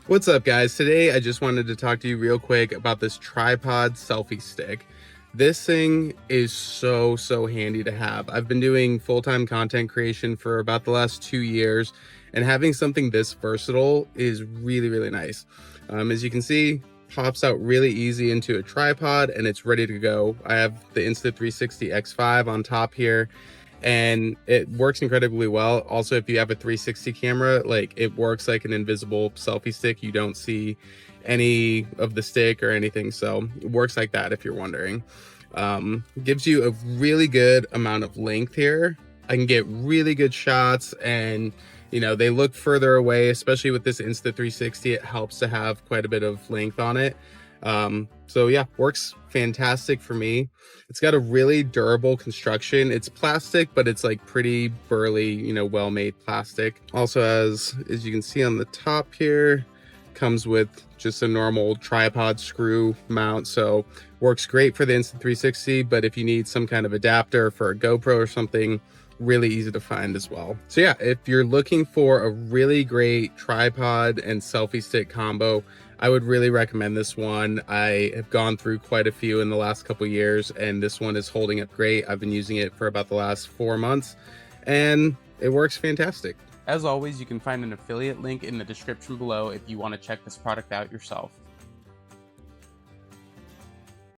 What's up, guys? Today I just wanted to talk to you real quick about this tripod selfie stick. This thing is so handy to have. I've been doing full-time content creation for about the last 2 years, and having something this versatile is really nice. As you can see, pops out really easy into a tripod and it's ready to go. I have the Insta360 X5 on top here, and it works incredibly well. Also, if you have a 360 camera, like, it works like an invisible selfie stick. You don't see any of the stick or anything, so it works like that if you're wondering. Gives you a really good amount of length here. I can get really good shots, and they look further away, especially with this Insta360. It helps to have quite a bit of length on it. So yeah, works fantastic for me. It's got a really durable construction. It's plastic, but it's like pretty burly, well-made plastic. Also has, as you can see on the top here, comes with just a normal tripod screw mount, so works great for the Insta360, but if you need some kind of adapter for a GoPro or something, really easy to find as well. So yeah, if you're looking for a really great tripod and selfie stick combo, I would really recommend this one. I have gone through quite a few in the last couple years, and this one is holding up great. I've been using it for about the last 4 months, and it works fantastic. As always, you can find an affiliate link in the description below if you want to check this product out yourself.